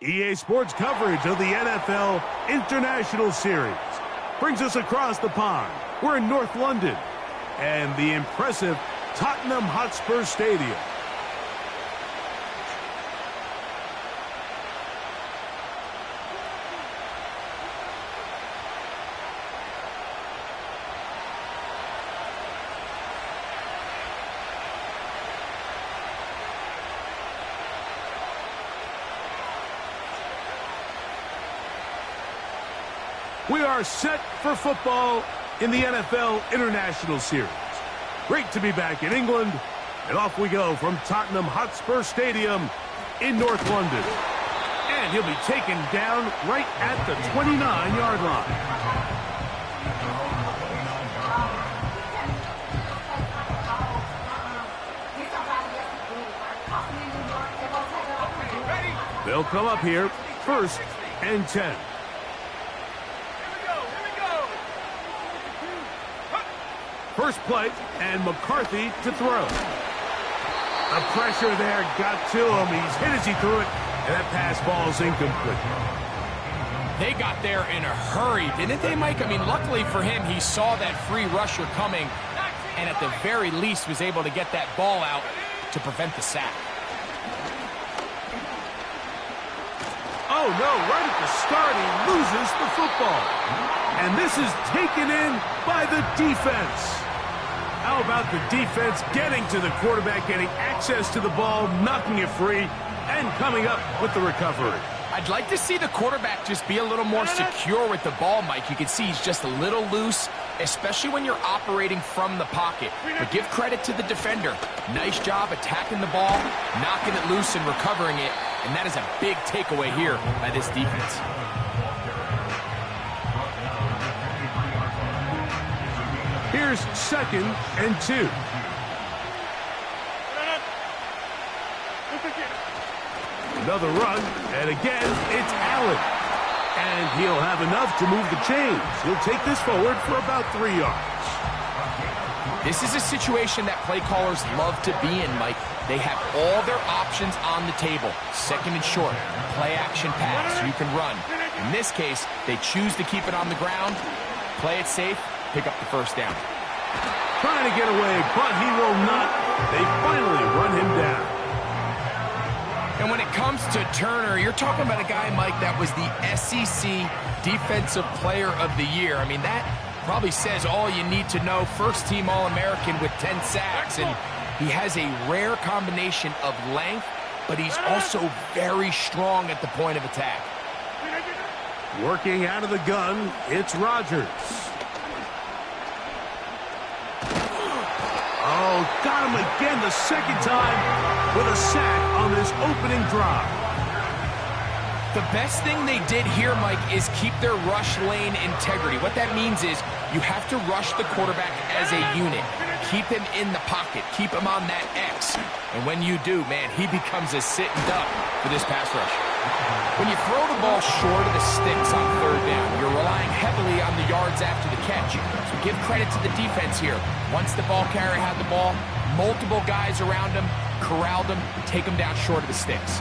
EA Sports coverage of the NFL International Series brings us across the pond. We're in North London and the impressive Tottenham Hotspur Stadium. We are set for football in the NFL International Series. Great to be back in England, and off we go from Tottenham Hotspur Stadium in North London. And he'll be taken down right at the 29-yard line. They'll come up here, 1st and 10. First play, and McCarthy to throw. The pressure there got to him. He's hit as he threw it, and that pass ball's incomplete. They got there in a hurry, didn't they, Mike? I mean, luckily for him, he saw that free rusher coming, and at the very least was able to get that ball out to prevent the sack. Oh, no, right at the start, he loses the football. And this is taken in by the defense. How about the defense getting to the quarterback, getting access to the ball, knocking it free, and coming up with the recovery? I'd like to see the quarterback just be a little more secure with the ball, Mike. You can see he's just a little loose, especially when you're operating from the pocket. But give credit to the defender. Nice job attacking the ball, knocking it loose and recovering it. And that is a big takeaway here by this defense. Here's 2nd and 2. Another run, and again, it's Allen. And he'll have enough to move the chains. He'll take this forward for about 3 yards. This is a situation that play callers love to be in, Mike. They have all their options on the table. 2nd and short, play action pass, you can run. In this case, they choose to keep it on the ground, play it safe, pick up the 1st down. Trying to get away, but he will not. They finally run him down. And when it comes to Turner, you're talking about a guy, Mike, that was the SEC Defensive Player of the Year. I mean, that probably says all you need to know. 1st team All-American with 10 sacks, and he has a rare combination of length, but he's also very strong at the point of attack. Working out of the gun, it's Rodgers. Oh, got him again the 2nd time with a sack on this opening drive. The best thing they did here, Mike, is keep their rush lane integrity. What that means is you have to rush the quarterback as a unit. Keep him in the pocket. Keep him on that X. And when you do, man, he becomes a sitting duck for this pass rush. When you throw the ball short of the sticks on 3rd down, you're relying heavily on the yards after the catch. So give credit to the defense here. Once the ball carrier had the ball, multiple guys around him, corralled him, take him down short of the sticks.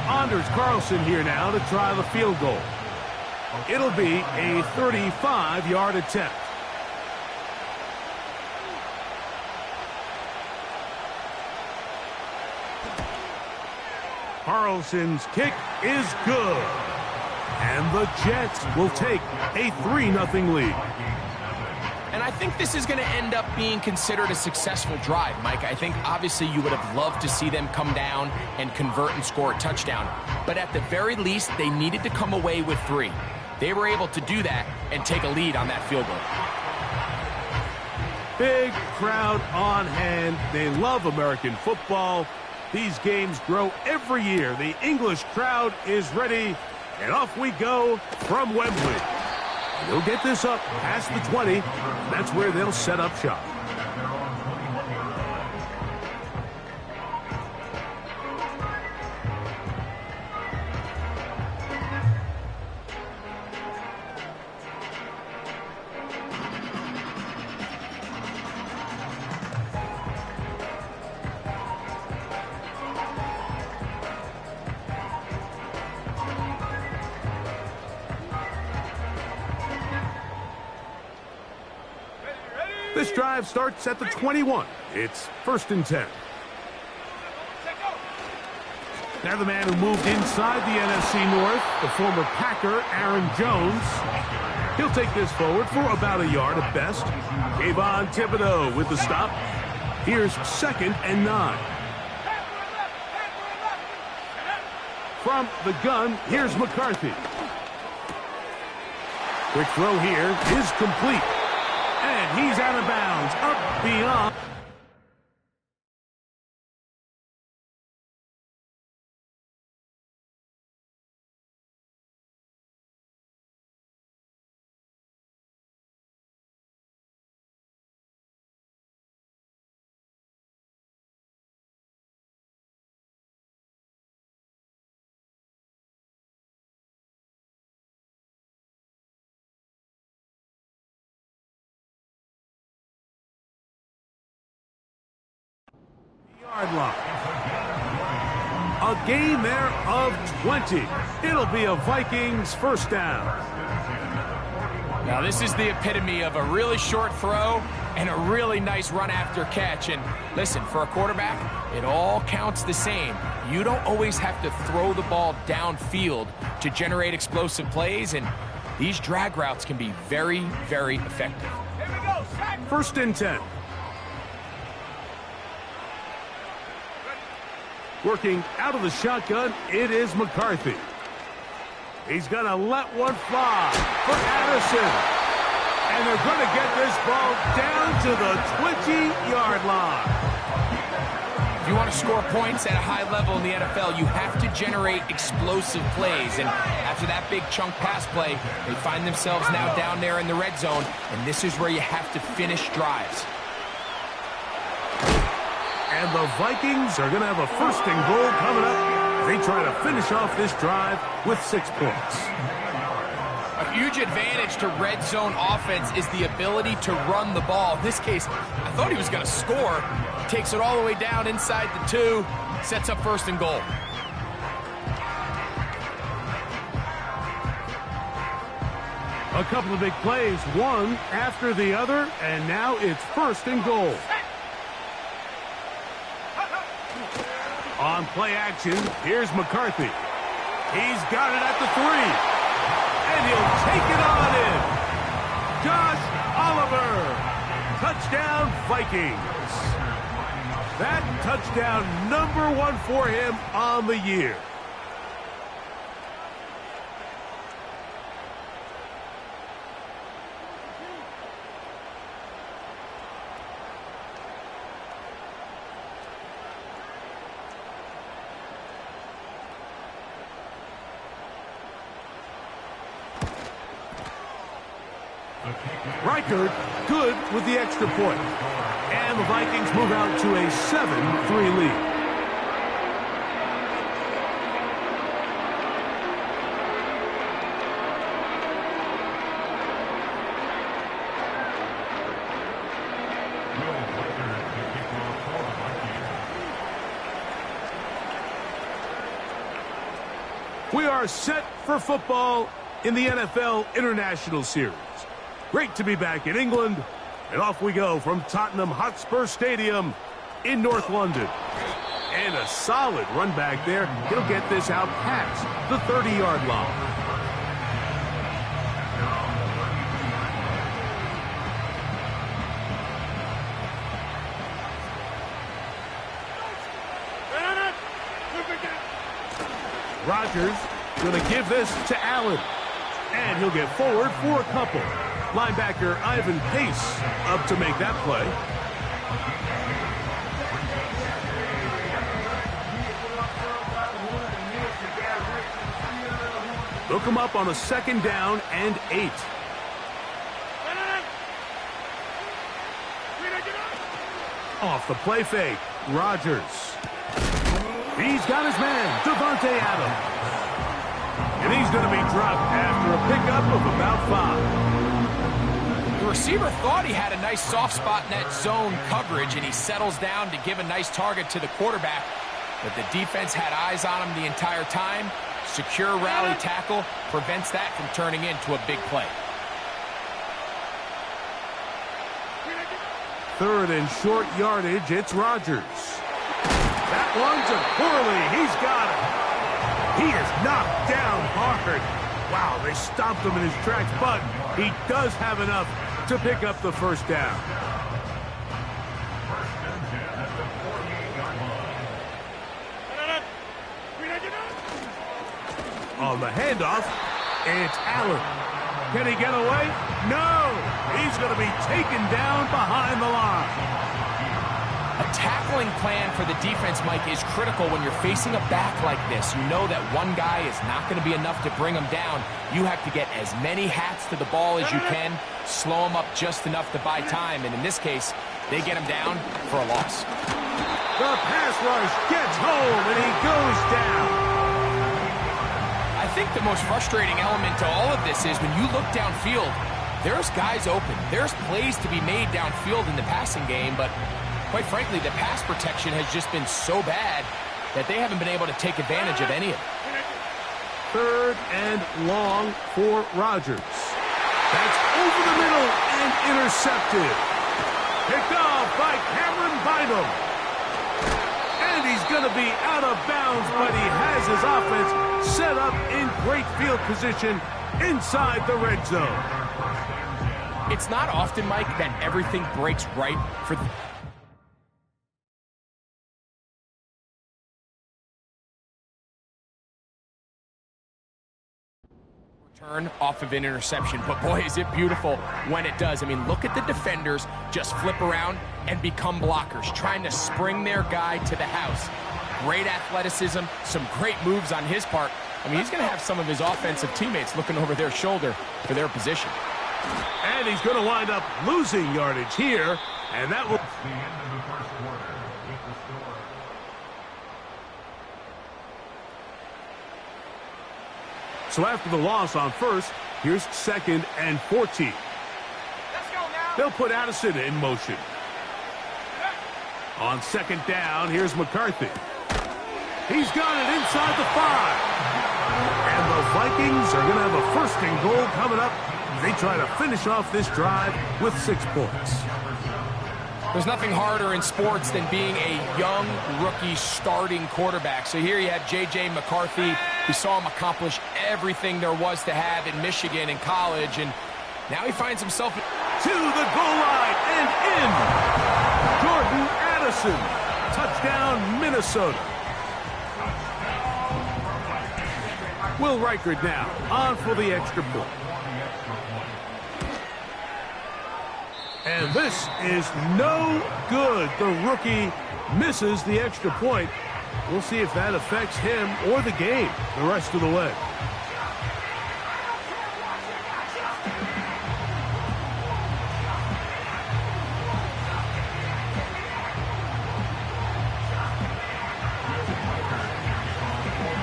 Anders Carlson here now to try the field goal. It'll be a 35-yard attempt. Carlson's kick is good. And the Jets will take a 3-0 lead. And I think this is going to end up being considered a successful drive, Mike. I think obviously you would have loved to see them come down and convert and score a touchdown. But at the very least, they needed to come away with 3. They were able to do that and take a lead on that field goal. Big crowd on hand. They love American football. These games grow every year. The English crowd is ready, and off we go from Wembley. They'll get this up past the 20. That's where they'll set up shop. This drive starts at the 21. It's 1st and 10. Now the man who moved inside the NFC North, the former Packer, Aaron Jones. He'll take this forward for about a yard at best. Kayvon Thibodeaux with the stop. Here's 2nd and 9. From the gun, here's McCarthy. Quick throw here is complete. And he's out of bounds, up beyond. Yard line. A gain there of 20. It'll be a Vikings 1st down. Now this is the epitome of a really short throw and a really nice run after catch. And listen, for a quarterback, it all counts the same. You don't always have to throw the ball downfield to generate explosive plays, and these drag routes can be very, very effective. 1st and 10. Working out of the shotgun, it is McCarthy. He's going to let one fly for Addison. And they're going to get this ball down to the 20-yard line. If you want to score points at a high level in the NFL, you have to generate explosive plays. And after that big chunk pass play, they find themselves now down there in the red zone. And this is where you have to finish drives. And the Vikings are going to have a 1st and goal coming up. They try to finish off this drive with 6 points. A huge advantage to red zone offense is the ability to run the ball. In this case, I thought he was going to score. Takes it all the way down inside the 2, sets up 1st and goal. A couple of big plays, one after the other, and now it's 1st and goal. On play action, here's McCarthy. He's got it at the 3. And he'll take it on in. Josh Oliver. Touchdown, Vikings. That touchdown number 1 for him on the year. Reichard good with the extra point. And the Vikings move out to a 7-3 lead. We are set for football in the NFL International Series. Great to be back in England, and off we go from Tottenham Hotspur Stadium in North London. And a solid run back there. He'll get this out past the 30-yard line. Rodgers going to give this to Allen. And he'll get forward for a couple. Linebacker Ivan Pace up to make that play. Hook him up on a 2nd down and 8. Off the play fake, Rodgers. He's got his man, Devontae Adams. And he's going to be dropped after a pickup of about 5. The receiver thought he had a nice soft spot in that zone coverage, and he settles down to give a nice target to the quarterback. But the defense had eyes on him the entire time. Secure rally tackle prevents that from turning into a big play. third and short yardage. It's Rodgers. That one's a poorly. He's got it. He is knocked down hard. Wow, they stopped him in his tracks, but he does have enough to pick up the first down. On the handoff, it's Allen. Can he get away? No! He's going to be taken down behind the line. A tackling plan for the defense, Mike, is critical when you're facing a back like this. You know that one guy is not going to be enough to bring him down. You have to get as many hats to the ball as you can, slow him up just enough to buy time, and in this case, they get him down for a loss. The pass rush gets home, and he goes down. I think the most frustrating element to all of this is when you look downfield, there's guys open. There's plays to be made downfield in the passing game, but quite frankly, the pass protection has just been so bad that they haven't been able to take advantage of any of it. Third and long for Rodgers. That's over the middle and intercepted. Picked off by Cameron Bynum. And he's going to be out of bounds, but he has his offense set up in great field position inside the red zone. It's not often, Mike, that everything breaks right for the return off of an interception, but boy, is it beautiful when it does. I mean, look at the defenders just flip around and become blockers, trying to spring their guy to the house. Great athleticism, some great moves on his part. I mean, he's going to have some of his offensive teammates looking over their shoulder for their position. And he's going to wind up losing yardage here, and that will... The end of the first quarter with the score. So after the loss on first, here's second and 14. Let's go now. They'll put Addison in motion. On second down, here's McCarthy. He's got it inside the 5. And the Vikings are going to have a first and goal coming up. They try to finish off this drive with 6 points. There's nothing harder in sports than being a young rookie starting quarterback. So here you have J.J. McCarthy. We saw him accomplish everything there was to have in Michigan in college, and now he finds himself to the goal line and in. Jordan Addison. Touchdown, Minnesota. Will Reichard now on for the extra point. And this is no good. The rookie misses the extra point. We'll see if that affects him or the game the rest of the way.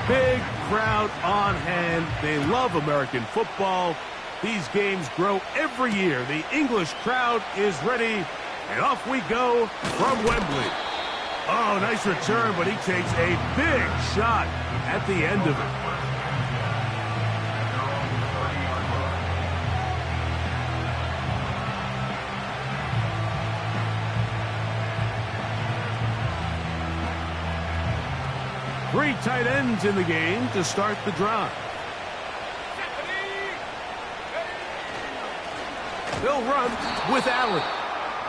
Big crowd on hand. They love American football. These games grow every year. The English crowd is ready, and off we go from Wembley. Oh, nice return, but he takes a big shot at the end of it. Three tight ends in the game to start the drive. They'll run with Allen.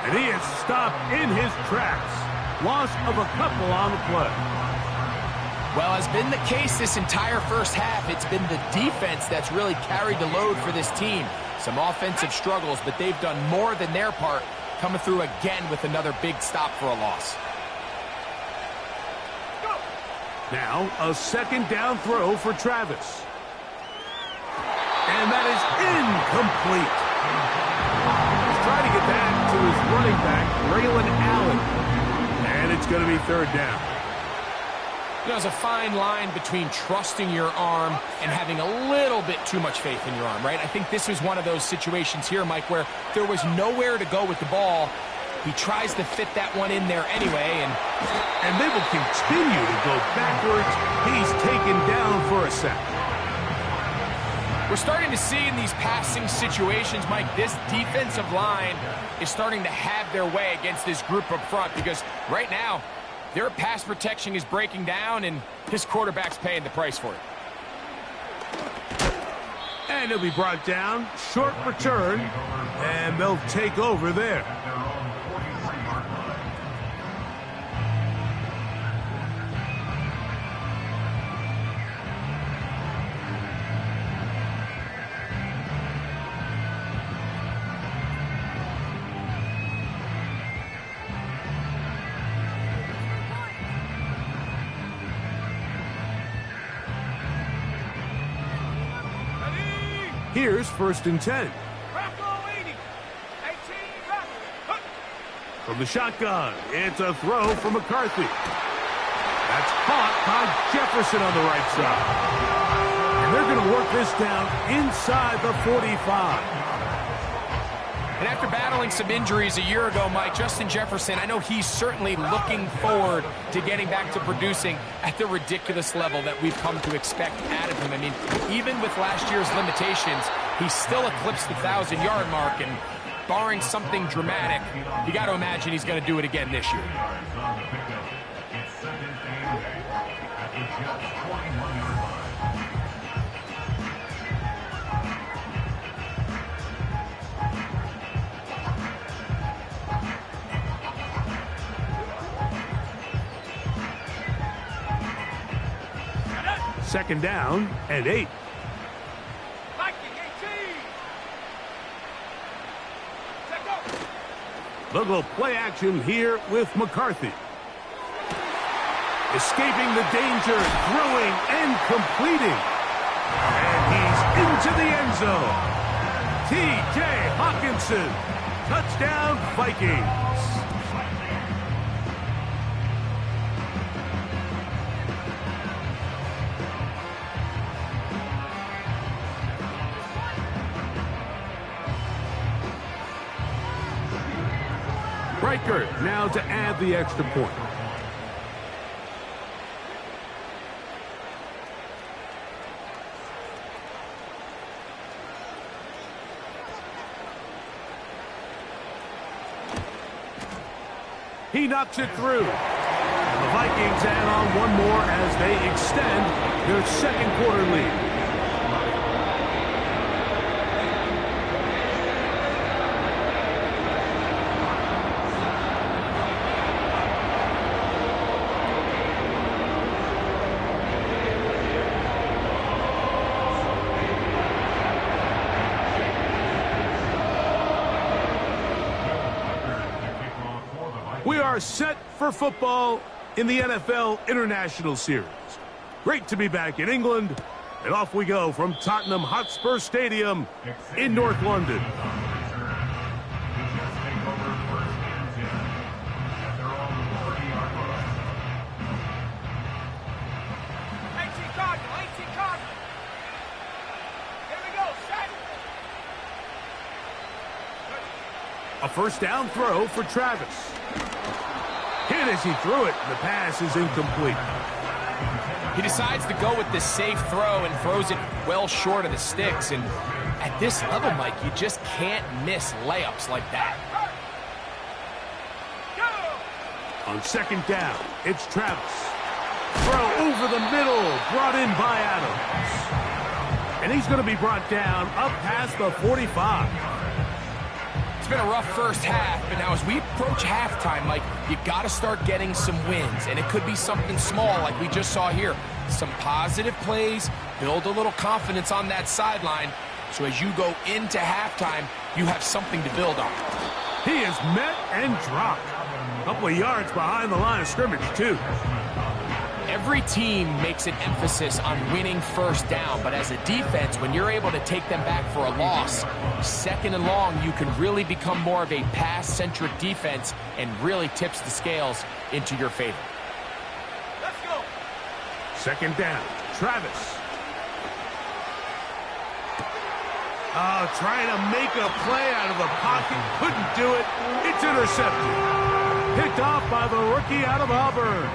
And he is stopped in his tracks. Loss of a couple on the play. Well, has been the case this entire first half. It's been the defense that's really carried the load for this team. Some offensive struggles, but they've done more than their part, coming through again with another big stop for a loss. Now, a second down throw for Travis. And that is incomplete. He's trying to get that to his running back, Braylon Allen. And it's going to be third down. You know, there's a fine line between trusting your arm and having a little bit too much faith in your arm, right? I think this was one of those situations here, Mike, where there was nowhere to go with the ball. He tries to fit that one in there anyway, and they will continue to go backwards. He's taken down for a sack. We're starting to see in these passing situations, Mike, this defensive line is starting to have their way against this group up front because right now, their pass protection is breaking down and his quarterback's paying the price for it. And he'll be brought down. Short return. And they'll take over there. Here's 1st and 10. From the shotgun, it's a throw for McCarthy. That's caught by Jefferson on the right side. And they're going to work this down inside the 45. And after battling some injuries a year ago, Mike, Justin Jefferson, I know he's certainly looking forward to getting back to producing at the ridiculous level that we've come to expect out of him. I mean, even with last year's limitations, he still eclipsed the 1,000-yard mark, and barring something dramatic, you got to imagine he's going to do it again this year. Second down and 8. They'll go play action here with McCarthy. Escaping the danger, throwing and completing. And he's into the end zone. T.J. Hawkinson. Touchdown, Vikings. Riker now to add the extra point. He knocks it through. And the Vikings add on one more as they extend their second quarter lead. We are set for football in the NFL International Series. Great to be back in England, and off we go from Tottenham Hotspur Stadium in North London. A first down throw for Travis. Hit as he threw it. The pass is incomplete. He decides to go with the safe throw and throws it well short of the sticks. And at this level, Mike, you just can't miss layups like that. On second down, it's Travis. Throw over the middle, brought in by Adams. And he's going to be brought down up past the 45. It's been a rough first half, but now as we approach halftime, Mike, you got to start getting some wins, and it could be something small like we just saw here. Some positive plays, build a little confidence on that sideline, so as you go into halftime, you have something to build on. He is met and dropped. A couple of yards behind the line of scrimmage, too. Every team makes an emphasis on winning first down, but as a defense, when you're able to take them back for a loss, second and long, you can really become more of a pass-centric defense and really tips the scales into your favor. Let's go. Second down, Travis. Trying to make a play out of the pocket, couldn't do it. It's intercepted. Picked off by the rookie out of Auburn.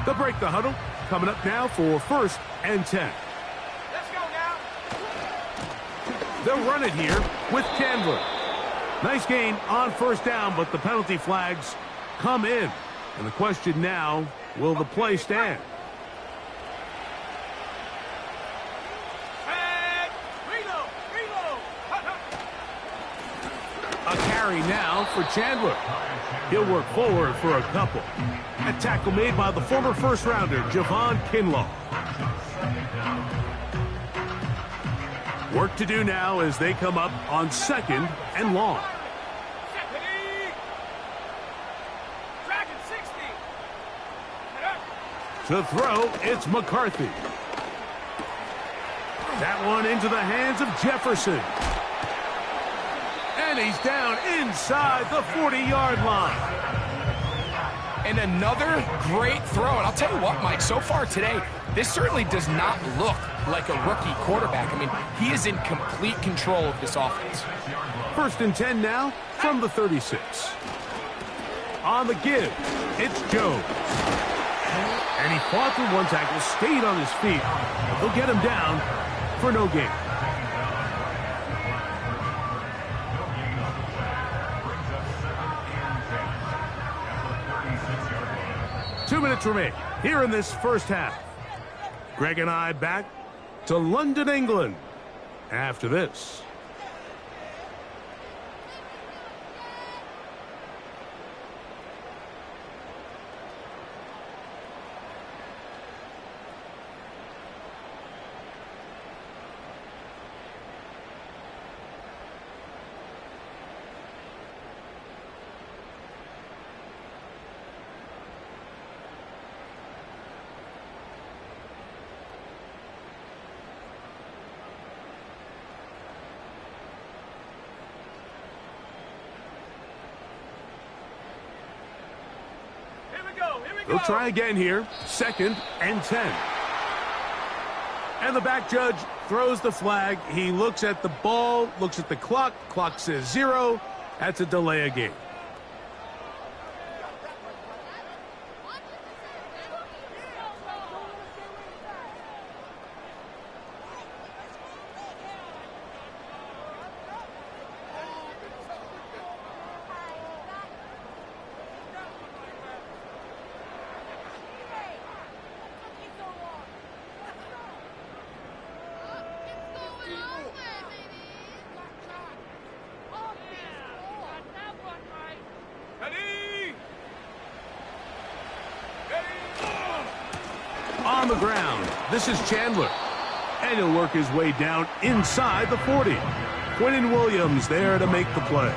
They'll break the huddle. Coming up now for 1st and 10. Let's go now. They'll run it here with Chandler. Nice gain on 1st down, but the penalty flags come in. And the question now, will the play stand? And reload. A carry now for Chandler. He'll work forward for a couple. A tackle made by the former first-rounder, Javon Kinlaw. Work to do now as they come up on 2nd and long. Dragon 60. To throw, it's McCarthy. That one into the hands of Jefferson. And he's down inside the 40-yard line. And another great throw. And I'll tell you what, Mike, so far today, this certainly does not look like a rookie quarterback. I mean, he is in complete control of this offense. 1st and 10 now from the 36. On the give, it's Jones. And he fought through one tackle, stayed on his feet. They'll get him down for no gain. Two minutes remain here in this first half. Greg and I back to London, England after this. They'll try again here. 2nd and 10. And the back judge throws the flag. He looks at the ball, looks at the clock. Clock says 0. That's a delay of game. On the ground, this is Chandler. And he'll work his way down inside the 40. Quinnen Williams there to make the play.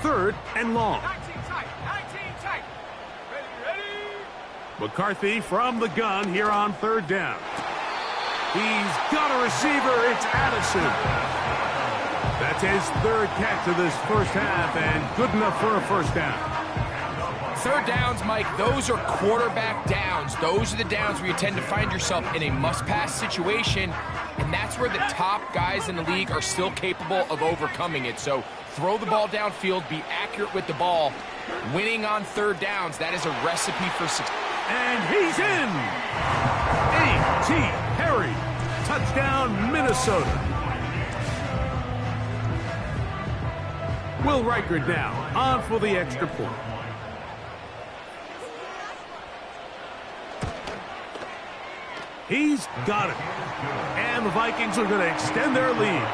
Third and long. 19 tight. Ready. McCarthy from the gun here on 3rd down. He's got a receiver. It's Addison. That's his 3rd catch of this first half, and good enough for a 1st down. 3rd downs, Mike, those are quarterback downs. Those are the downs where you tend to find yourself in a must-pass situation, and that's where the top guys in the league are still capable of overcoming it. So throw the ball downfield, be accurate with the ball. Winning on 3rd downs, that is a recipe for success. And he's in! A.T. Perry. Touchdown, Minnesota. Will Reichard now on for the extra point. He's got it. And the Vikings are going to extend their lead.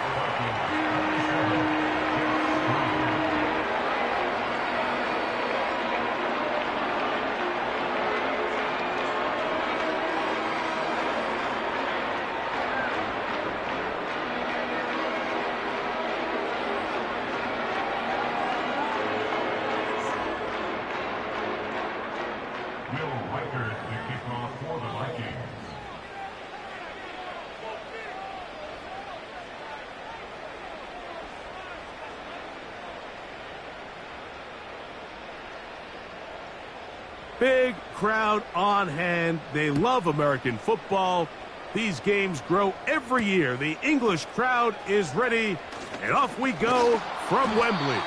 Big crowd on hand. They love American football. These games grow every year. The English crowd is ready, and off we go from Wembley.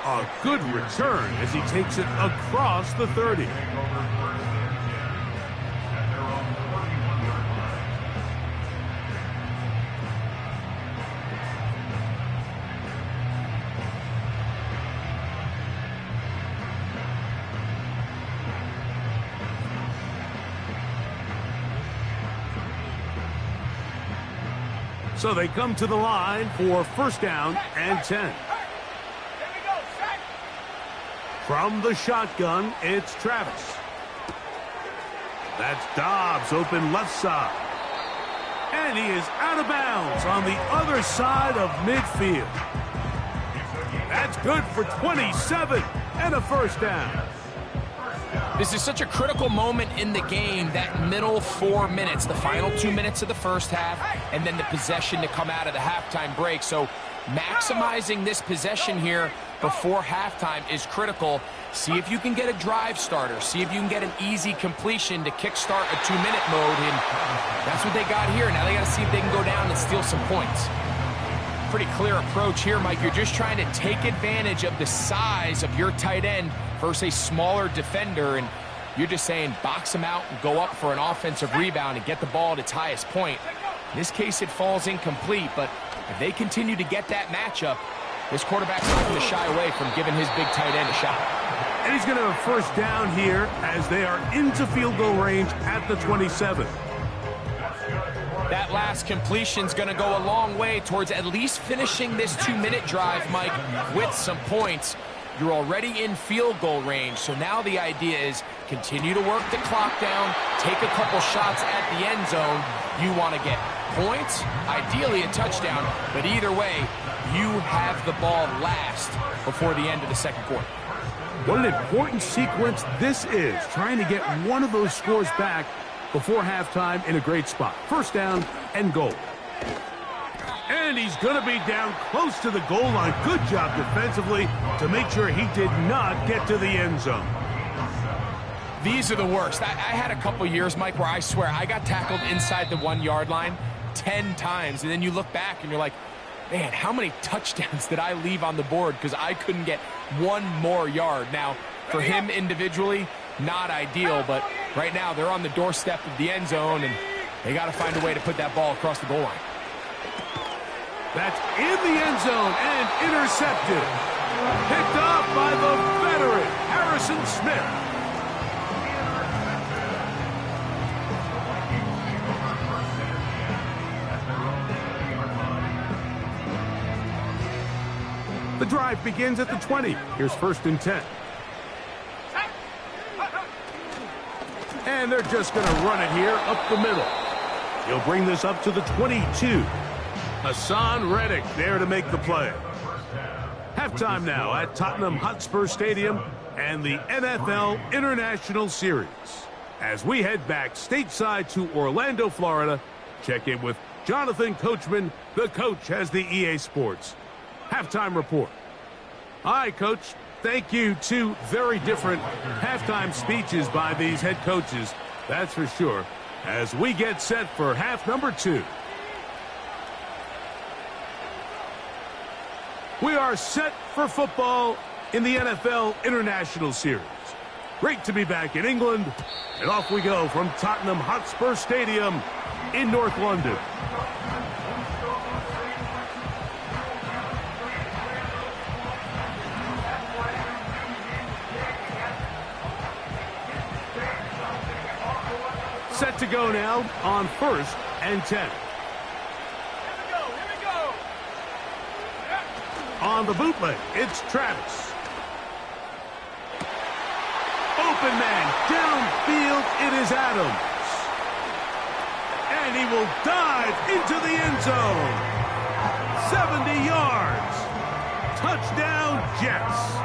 A good return as he takes it across the 30. So they come to the line for first down and 10. Here we go, set. From the shotgun, it's Travis. That's Dobbs, open left side. And he is out of bounds on the other side of midfield. That's good for 27 and a first down. This is such a critical moment in the game, that middle 4 minutes, the final 2 minutes of the first half, and then the possession to come out of the halftime break. So maximizing this possession here before halftime is critical. See if you can get a drive starter. See if you can get an easy completion to kickstart a 2-minute mode, and that's what they got here. Now they got to see if they can go down and steal some points. Pretty clear approach here, Mike. You're just trying to take advantage of the size of your tight end versus a smaller defender, and you're just saying box him out and go up for an offensive rebound and get the ball at its highest point. In this case, it falls incomplete, but if they continue to get that matchup, this quarterback's not going to shy away from giving his big tight end a shot. And he's going to have first down here as they are into field goal range at the 27. That last completion's going to go a long way towards at least finishing this 2-minute drive, Mike, with some points. You're already in field goal range, so now the idea is continue to work the clock down, take a couple shots at the end zone. You want to get points, ideally a touchdown, but either way, you have the ball last before the end of the second quarter. What an important sequence this is, trying to get one of those scores back before halftime in a great spot. First down and goal. And he's going to be down close to the goal line. Good job defensively to make sure he did not get to the end zone. These are the worst. I had a couple years, Mike, where I swear I got tackled inside the 1-yard line 10 times, and then you look back and you're like, man, how many touchdowns did I leave on the board because I couldn't get one more yard? Now, for him individually, not ideal, but right now they're on the doorstep of the end zone, and they got to find a way to put that ball across the goal line. That's in the end zone and intercepted. Picked off by the veteran, Harrison Smith. The drive begins at the 20. Here's first and 10. And they're just going to run it here up the middle. He'll bring this up to the 22. Hassan Reddick there to make the play. Halftime now at Tottenham Hotspur Stadium and the NFL International Series. As we head back stateside to Orlando, Florida, check in with Jonathan Coachman. The coach has the EA Sports halftime report. Hi, Coach. Thank you. Two very different halftime speeches by these head coaches, that's for sure, as we get set for half number 2. We are set for football in the NFL International Series. Great to be back in England, and off we go from Tottenham Hotspur Stadium in North London. Set to go now on first and 10. Here we go. On the bootleg, it's Travis. Open man, downfield, it is Adams. And he will dive into the end zone. 70 yards. Touchdown, Jets.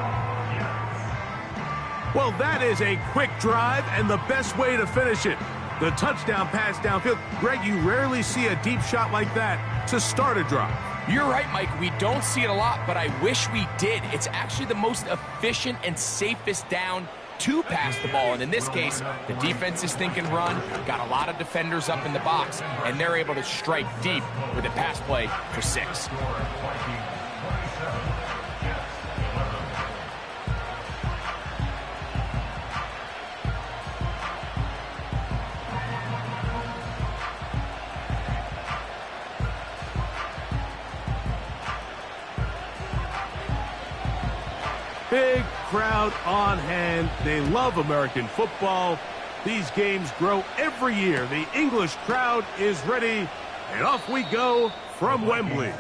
Well, that is a quick drive and the best way to finish it. The touchdown pass downfield. Greg, you rarely see a deep shot like that to start a drive. You're right, Mike. We don't see it a lot, but I wish we did. It's actually the most efficient and safest down to pass the ball. And in this case, the defense is thinking run, got a lot of defenders up in the box, and they're able to strike deep with a pass play for 6. Big crowd on hand. They love American football. These games grow every year. The English crowd is ready, and off we go from Wembley.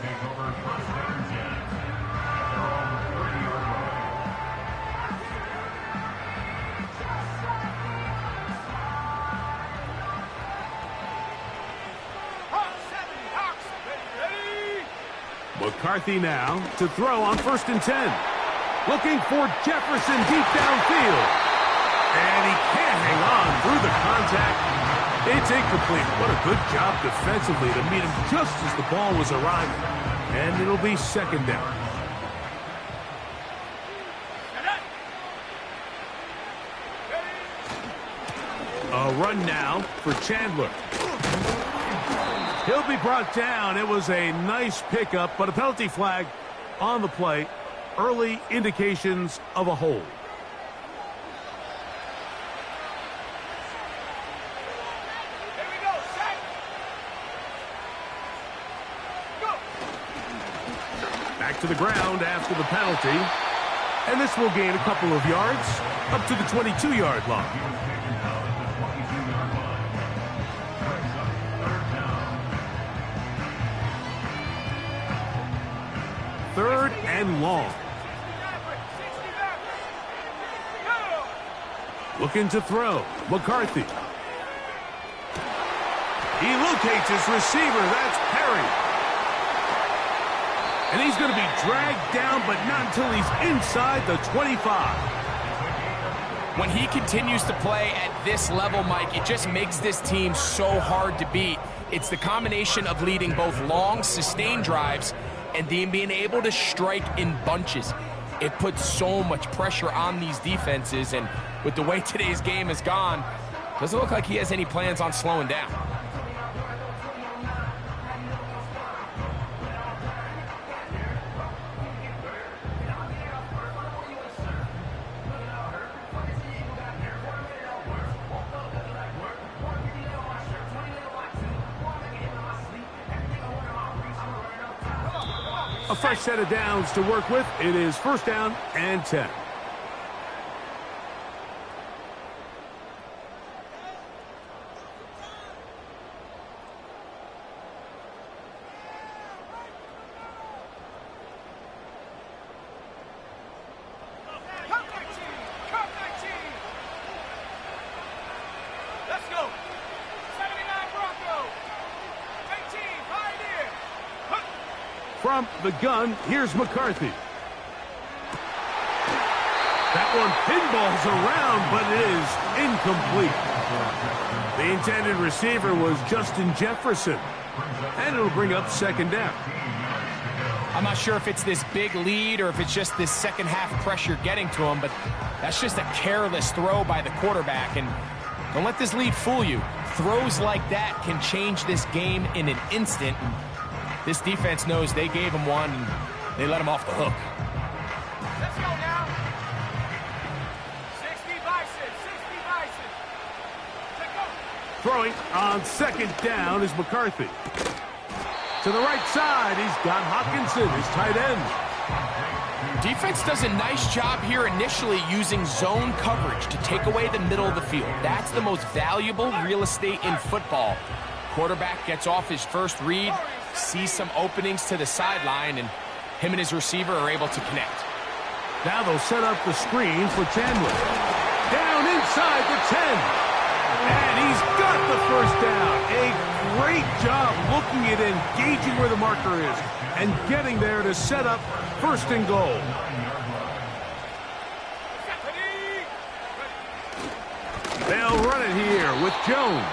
McCarthy now to throw on 1st and 10. Looking for Jefferson deep downfield. And he can't hang on through the contact. It's incomplete. What a good job defensively to meet him just as the ball was arriving. And it'll be 2nd down. A run now for Chandler. He'll be brought down. It was a nice pickup, but a penalty flag on the play. Early indications of a hold. Here we go, set. Go. Back to the ground after the penalty. And this will gain a couple of yards up to the 22-yard line. Third and long. Looking to throw. McCarthy. He locates his receiver. That's Perry. And he's going to be dragged down, but not until he's inside the 25. When he continues to play at this level, Mike, it just makes this team so hard to beat. It's the combination of leading both long, sustained drives and then being able to strike in bunches. It puts so much pressure on these defenses, and with the way today's game has gone, doesn't look like he has any plans on slowing down. A fresh set of downs to work with. It is 1st down and 10. Let's go. 79 Bronco. 18, Pioneer. From the gun, here's McCarthy. That one pinballs around, but it is incomplete. The intended receiver was Justin Jefferson. And it'll bring up 2nd down. I'm not sure if it's this big lead or if it's just this second half pressure getting to him, but that's just a careless throw by the quarterback. And don't let this lead fool you. Throws like that can change this game in an instant. And this defense knows they gave him one, and they let him off the hook. Let's go now. 60 Bison, 60 Bison. Let's go. Throwing on 2nd down is McCarthy. To the right side, he's got Hockenson, his tight end. Defense does a nice job here initially using zone coverage to take away the middle of the field. That's the most valuable real estate in football. Quarterback gets off his first read, sees some openings to the sideline, and him and his receiver are able to connect. Now they'll set up the screen for Chandler. Down inside the 10. And he's got the 1st down. A great job looking at engaging where the marker is and getting there to set up 1st and goal. They'll run it here with Jones.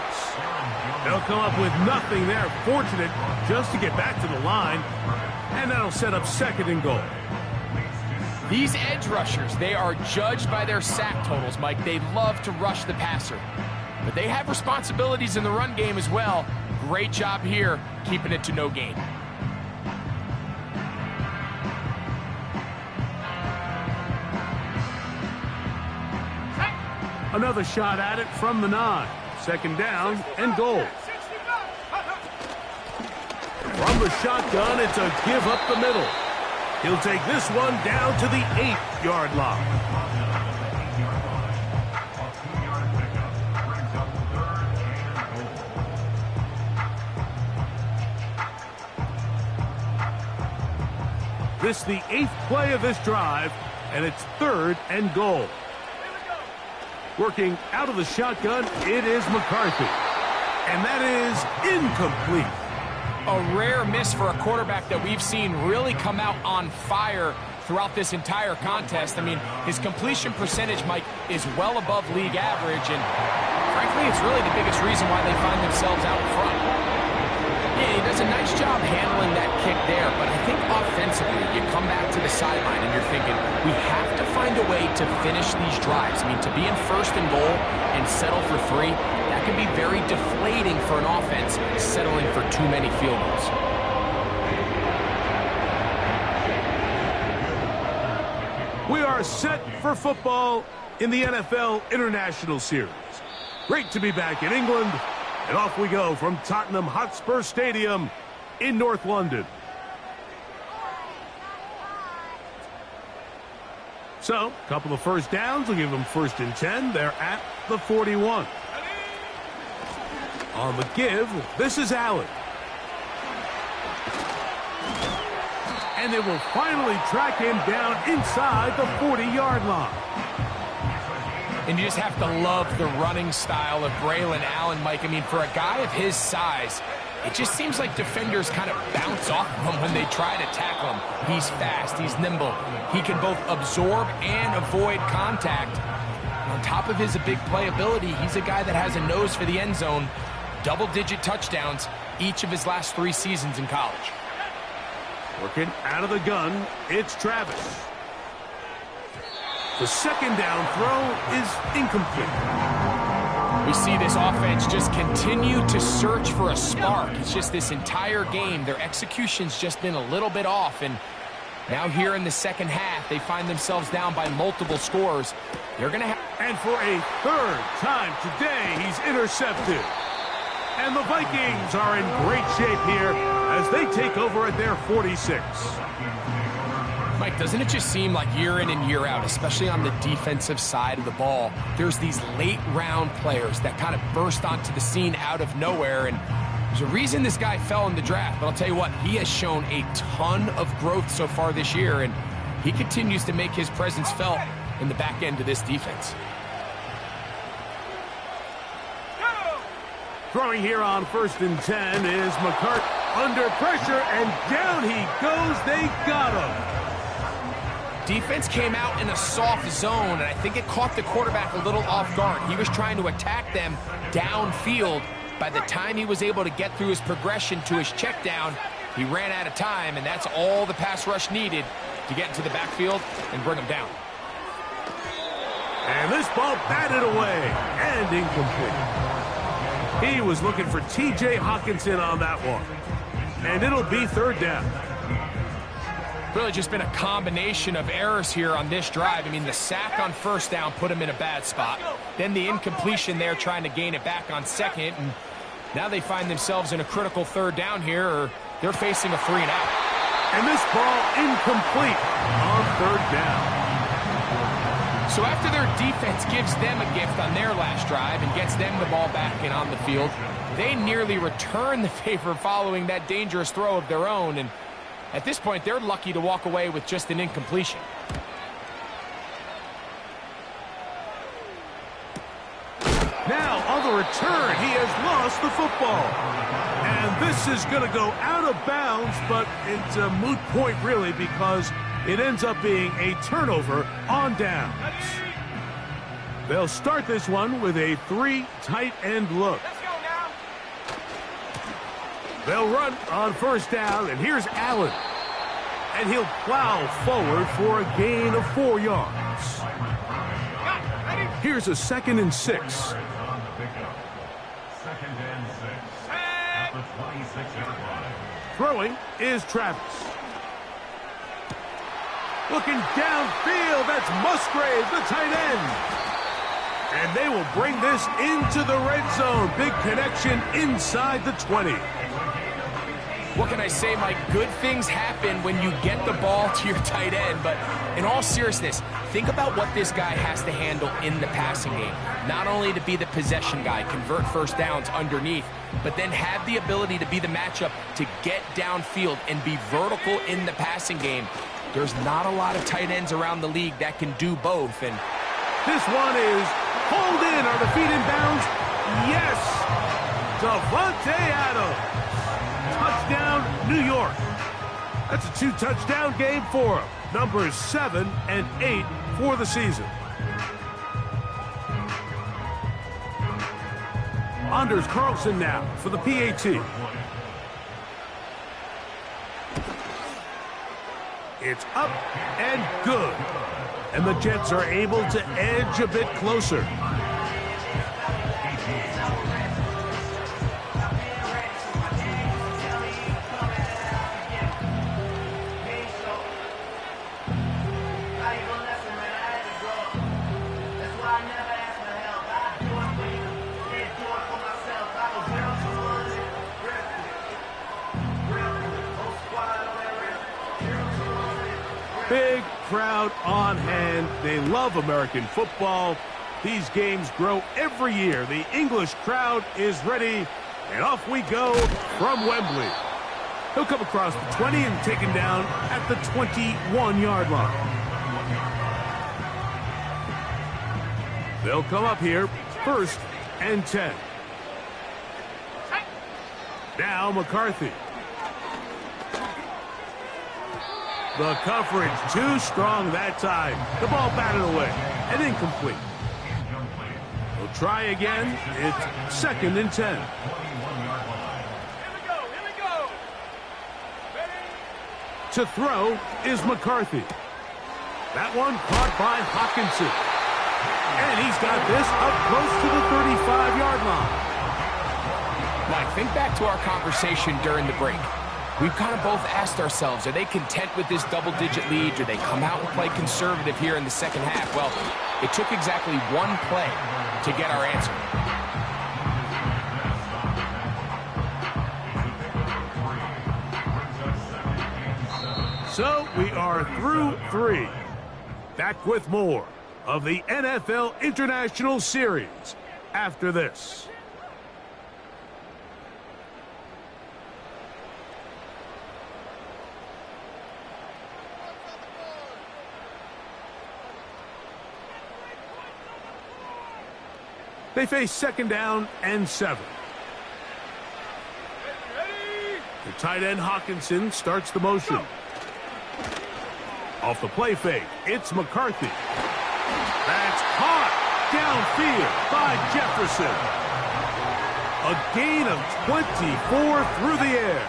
They'll come up with nothing there. Fortunate just to get back to the line. And that'll set up 2nd and goal. These edge rushers, they are judged by their sack totals, Mike. They love to rush the passer. But they have responsibilities in the run game as well. Great job here, keeping it to no gain. Another shot at it from the 9. Second down and goal. From the shotgun, it's a give up the middle. He'll take this one down to the 8-yard line. This is the 8th play of this drive, and it's 3rd and goal. Working out of the shotgun, it is McCarthy. And that is incomplete. A rare miss for a quarterback that we've seen really come out on fire throughout this entire contest. I mean, his completion percentage, Mike, is well above league average, and frankly, it's really the biggest reason why they find themselves out front. Yeah, he does a nice job handling that kick there, but I think offensively, you come back to the sideline and you're thinking, we have to find a way to finish these drives. I mean, to be in 1st and goal and settle for 3, that can be very deflating for an offense settling for too many field goals. We are set for football in the NFL International Series. Great to be back in England. And off we go from Tottenham Hotspur Stadium in North London. So, a couple of first downs will give them 1st and 10. They're at the 41. On the give, this is Allen. And they will finally track him down inside the 40-yard line. And you just have to love the running style of Braylon Allen, Mike. I mean, for a guy of his size, it just seems like defenders kind of bounce off of him when they try to tackle him. He's fast, he's nimble. He can both absorb and avoid contact. And on top of his big playability, he's a guy that has a nose for the end zone. Double-digit touchdowns each of his last 3 seasons in college. Working out of the gun, it's Travis. The second down throw is incomplete. We see this offense just continue to search for a spark. It's just this entire game, their execution's just been a little bit off. And now here in the second half, they find themselves down by multiple scores. They're going to have... And for a 3rd time today, he's intercepted. And the Vikings are in great shape here as they take over at their 46. Mike, doesn't it just seem like year in and year out, especially on the defensive side of the ball, there's these late-round players that kind of burst onto the scene out of nowhere, and there's a reason this guy fell in the draft, but I'll tell you what, he has shown a ton of growth so far this year, and he continues to make his presence felt in the back end of this defense. Throwing here on 1st and 10 is McCarthy under pressure, and down he goes. They got him. Defense came out in a soft zone, and I think it caught the quarterback a little off guard. He was trying to attack them downfield. By the time he was able to get through his progression to his check down, he ran out of time, and that's all the pass rush needed to get into the backfield and bring him down. And this ball batted away and incomplete. He was looking for T.J. Hockenson on that one. And it'll be 3rd down. Really just been a combination of errors here on this drive. I mean, the sack on 1st down put him in a bad spot. Then the incompletion there trying to gain it back on 2nd. And now they find themselves in a critical 3rd down here, or they're facing a 3 and out. And this ball incomplete on 3rd down. So after their defense gives them a gift on their last drive and gets them the ball back and on the field, they nearly return the favor following that dangerous throw of their own. And at this point, they're lucky to walk away with just an incompletion. Now, on the return, he has lost the football. And this is going to go out of bounds, but it's a moot point, really, because it ends up being a turnover on downs. They'll start this one with a 3 tight end look. Let's go now. They'll run on 1st down, and here's Allen. And he'll plow forward for a gain of 4 yards. Here's a 2nd and 6. On the pickup. 2nd and 6. At the 26-yard line. Throwing is Travis. Looking downfield, that's Musgrave, the tight end. And they will bring this into the red zone. Big connection inside the 20. What can I say, Mike? Good things happen when you get the ball to your tight end. But in all seriousness, think about what this guy has to handle in the passing game. Not only to be the possession guy, convert first downs underneath, but then have the ability to be the matchup to get downfield and be vertical in the passing game. There's not a lot of tight ends around the league that can do both. And this one is pulled in. Are the feet in bounds? Yes. Davante Adams. Touchdown, New York. That's a 2-touchdown game for him. Numbers 7 and 8 for the season. Anders Carlson now for the PAT. It's up and good. And the Jets are able to edge a bit closer. Big crowd on hand. They love American football. These games grow every year. The English crowd is ready, and off we go from Wembley. He'll come across the 20 and taken down at the 21-yard line. They'll come up here, 1st and 10. Now McCarthy. The coverage too strong that time. The ball batted away and incomplete. We'll try again. It's 2nd and 10. Here we go. Ready? To throw is McCarthy. That one caught by Hockenson. And he's got this up close to the 35-yard line. Mike, think back to our conversation during the break. We've kind of both asked ourselves, are they content with this double-digit lead? Do they come out and play conservative here in the second half? Well, it took exactly one play to get our answer. So we are through 3. Back with more of the NFL International Series after this. They face 2nd down and 7. The tight end Hockenson starts the motion. Off the play fake, it's McCarthy. That's caught downfield by Jefferson. A gain of 24 through the air.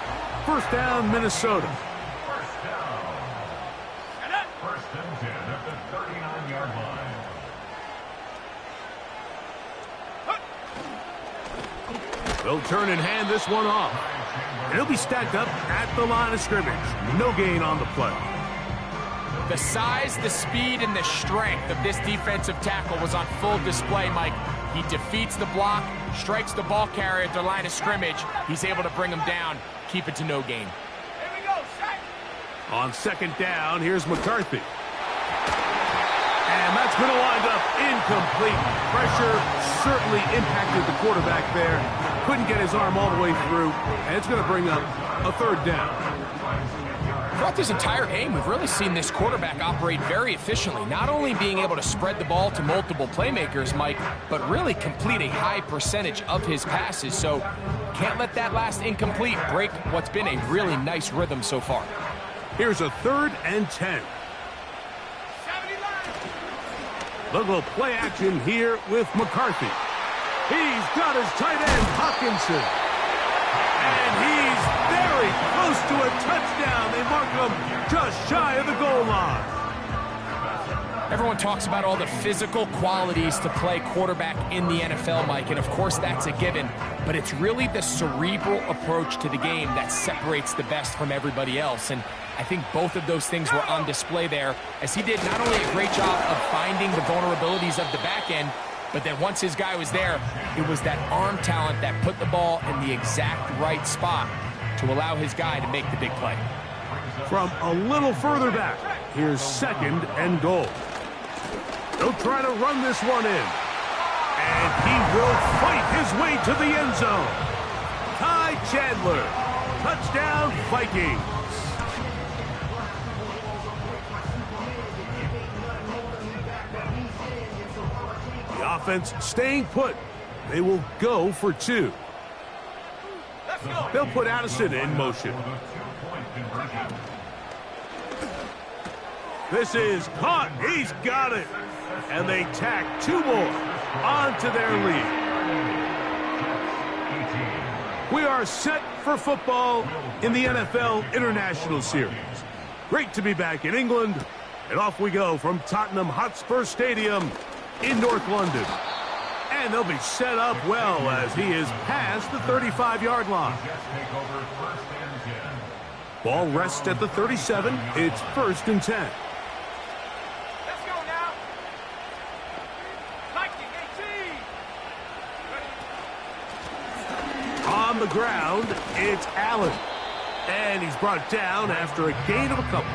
1st down, Minnesota. First and 10 at the 39-yard line. They'll turn and hand this one off. And he'll be stacked up at the line of scrimmage. No gain on the play. The size, the speed, and the strength of this defensive tackle was on full display, Mike. He defeats the block, strikes the ball carrier at the line of scrimmage. He's able to bring him down, keep it to no gain. Here we go, set. On 2nd down, here's McCarthy. And that's going to wind up incomplete. Pressure certainly impacted the quarterback there. Couldn't get his arm all the way through, and it's going to bring up a 3rd down. Throughout this entire game, we've really seen this quarterback operate very efficiently, not only being able to spread the ball to multiple playmakers, Mike, but really complete a high percentage of his passes. So can't let that last incomplete break what's been a really nice rhythm so far. Here's a 3rd and 10. They'll go play action here with McCarthy. He's got his tight end, Hockenson. And he's there very close to a touchdown. They mark him just shy of the goal line. Everyone talks about all the physical qualities to play quarterback in the NFL, Mike, and of course that's a given, but it's really the cerebral approach to the game that separates the best from everybody else, and I think both of those things were on display there, as he did not only a great job of finding the vulnerabilities of the back end, but then once his guy was there, it was that arm talent that put the ball in the exact right spot to allow his guy to make the big play. From a little further back, here's 2nd and goal. He'll try to run this one in. And he will fight his way to the end zone. Ty Chandler. Touchdown, Vikings. The offense staying put. They will go for 2. They'll put Addison in motion. This is caught. He's got it. And they tack 2 more onto their lead. We are set for football in the NFL International Series. Great to be back in England. And off we go from Tottenham Hotspur Stadium in North London. And they'll be set up well as he is past the 35-yard line. Ball rests at the 37. It's 1st and 10. On the ground, it's Allen. And he's brought down after a gain of a couple.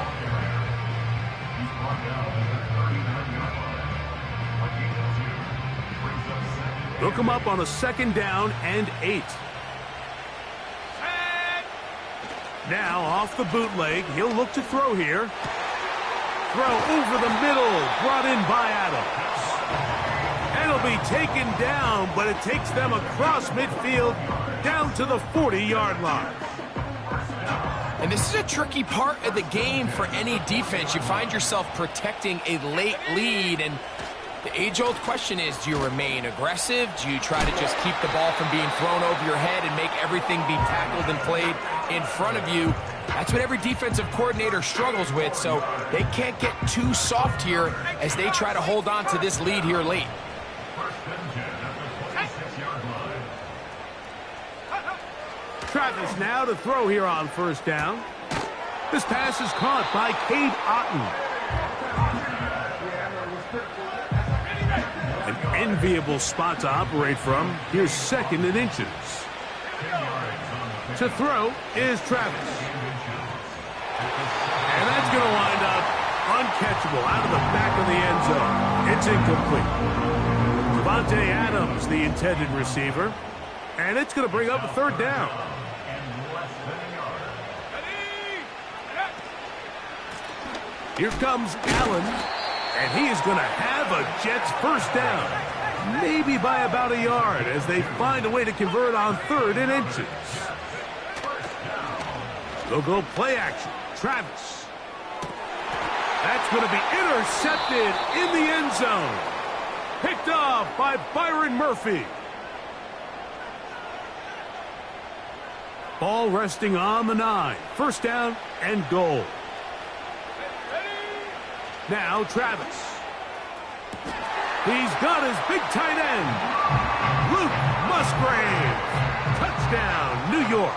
They'll come up on a 2nd down and 8. Now off the bootleg, he'll look to throw here. Throw over the middle, brought in by Adams. And it'll be taken down, but it takes them across midfield down to the 40-yard line. And this is a tricky part of the game for any defense. You find yourself protecting a late lead, and the age-old question is, do you remain aggressive? Do you try to just keep the ball from being thrown over your head and make everything be tackled and played in front of you? That's what every defensive coordinator struggles with, so they can't get too soft here as they try to hold on to this lead here late. Travis now to throw here on 1st down. This pass is caught by Cade Otton. An enviable spot to operate from. Here's 2nd and inches. To throw is Travis. And that's going to wind up uncatchable out of the back of the end zone. It's incomplete. Devontae Adams, the intended receiver. And it's going to bring up a 3rd down. Here comes Allen, and he is going to have a Jets 1st down. Maybe by about a yard as they find a way to convert on 3rd and inches. They'll go play action. Travis. That's going to be intercepted in the end zone. Picked off by Byron Murphy. Ball resting on the 9. 1st down and goal. Now Travis. He's got his big tight end. Luke Musgrave. Touchdown, New York.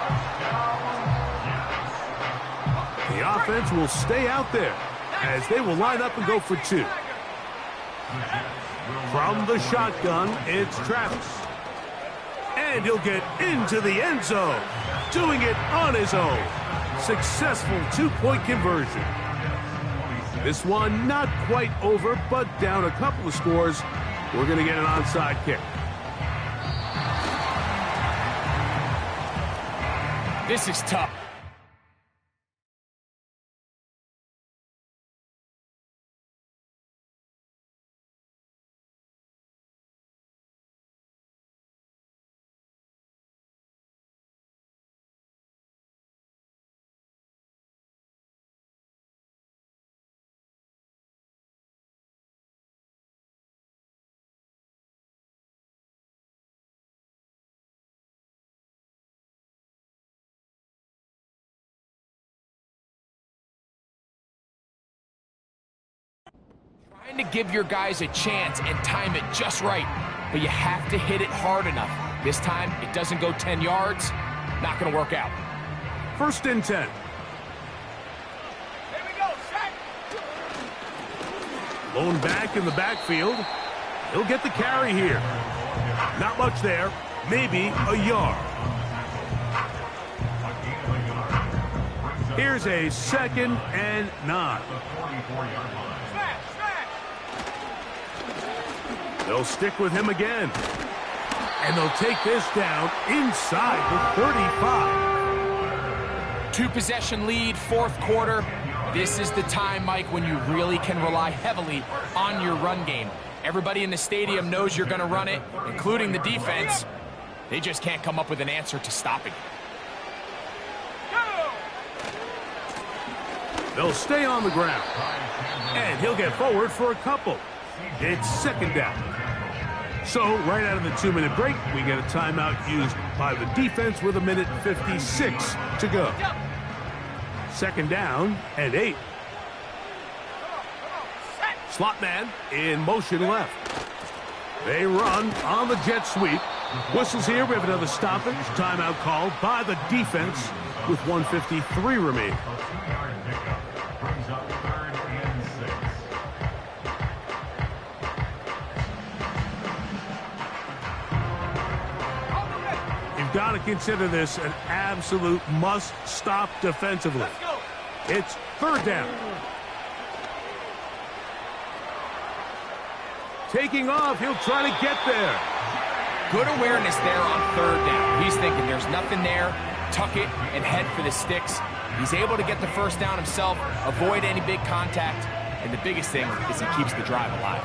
The offense will stay out there as they will line up and go for 2. From the shotgun, it's Travis. And he'll get into the end zone, doing it on his own. Successful 2-point conversion. This one not quite over, but down a couple of scores. We're going to get an onside kick. This is tough. trying to give your guys a chance and time it just right, but you have to hit it hard enough. This time, it doesn't go 10 yards. Not going to work out. 1st and 10. Here we go, set. Lone back in the backfield. He'll get the carry here. Not much there. Maybe a yard. Here's a 2nd and 9. Smash, smash. They'll stick with him again. And they'll take this down inside the 35. 2-possession lead, 4th quarter. This is the time, Mike, when you really can rely heavily on your run game. Everybody in the stadium knows you're going to run it, including the defense. They just can't come up with an answer to stopping it. Go. They'll stay on the ground. And he'll get forward for a couple. It's 2nd down. So, right out of the 2-minute break, we get a timeout used by the defense with 1:56 to go. 2nd down and 8. Slot man in motion left. They run on the jet sweep. Whistles here. We have another stoppage. Timeout called by the defense with 1:53 remaining. You've got to consider this an absolute must-stop defensively. Let's go. It's 3rd down. Taking off, he'll try to get there. Good awareness there on 3rd down. He's thinking there's nothing there. Tuck it and head for the sticks. He's able to get the 1st down himself, avoid any big contact, and the biggest thing is he keeps the drive alive.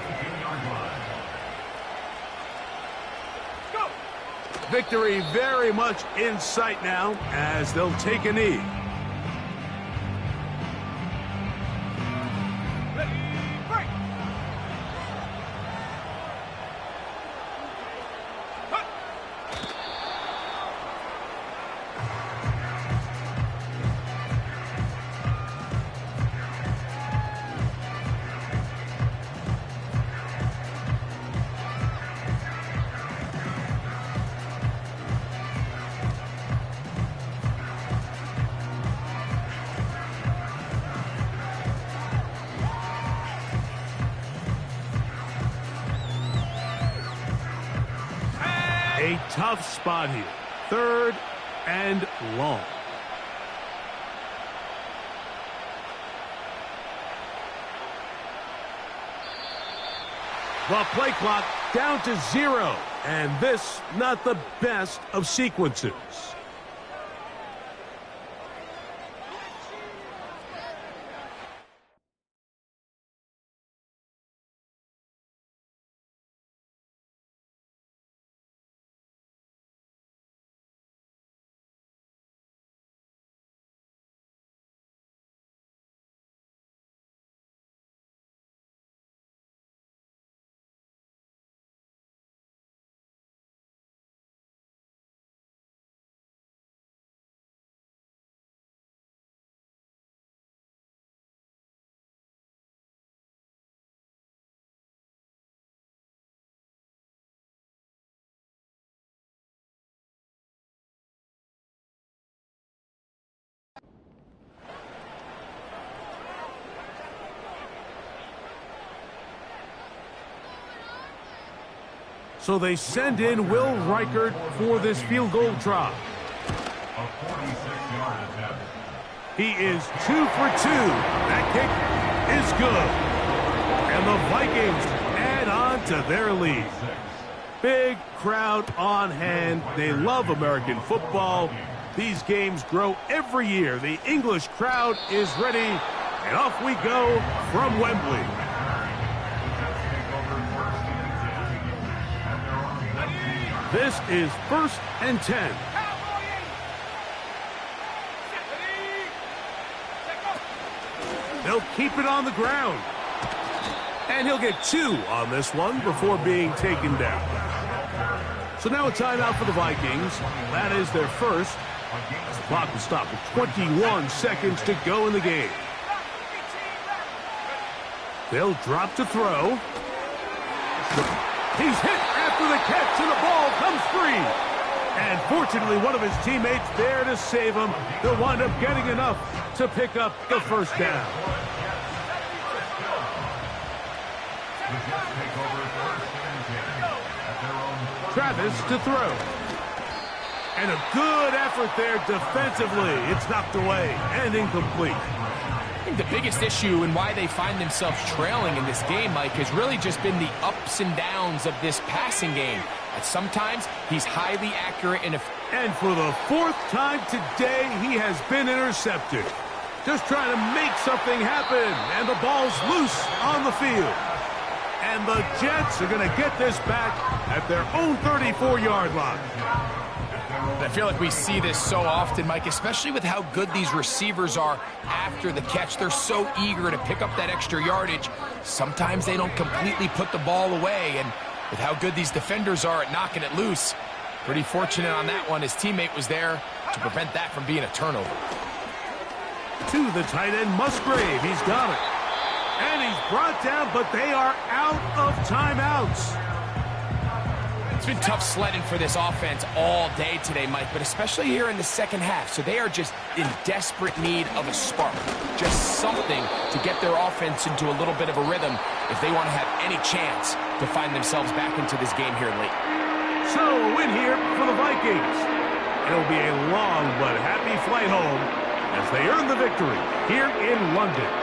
Victory very much in sight now as they'll take a knee. Ready, break. Hut. A tough spot here. 3rd and long. The play clock down to 0. And this, not the best of sequences. So they send in Will Reichert for this field goal try. A 46-yard attempt. He is 2 for 2. That kick is good. And the Vikings add on to their lead. Big crowd on hand. They love American football. These games grow every year. The English crowd is ready. And off we go from Wembley. This is 1st and 10. They'll keep it on the ground. And he'll get 2 on this one before being taken down. So now a timeout for the Vikings. That is their first. As the clock will stop with 21 seconds to go in the game. They'll drop to throw. He's hit after the catch, and the ball comes free. And fortunately, one of his teammates there to save him. They'll wind up getting enough to pick up the first down. Travis to throw. And a good effort there defensively. It's knocked away and incomplete. I think the biggest issue and why they find themselves trailing in this game, Mike, has really just been the ups and downs of this passing game. And sometimes he's highly accurate and for the fourth time today, he has been intercepted. Just trying to make something happen, and the ball's loose on the field. And the Jets are going to get this back at their own 34-yard line. I feel like we see this so often, Mike, especially with how good these receivers are after the catch. They're so eager to pick up that extra yardage. Sometimes they don't completely put the ball away, and with how good these defenders are at knocking it loose, pretty fortunate on that one. His teammate was there to prevent that from being a turnover. To the tight end, Musgrave. He's got it. And he's brought down, but they are out of timeouts. It's been tough sledding for this offense all day today, Mike, but especially here in the second half. So they are just in desperate need of a spark, just something to get their offense into a little bit of a rhythm if they want to have any chance to find themselves back into this game here late. So a win here for the Vikings. It'll be a long but happy flight home as they earn the victory here in London.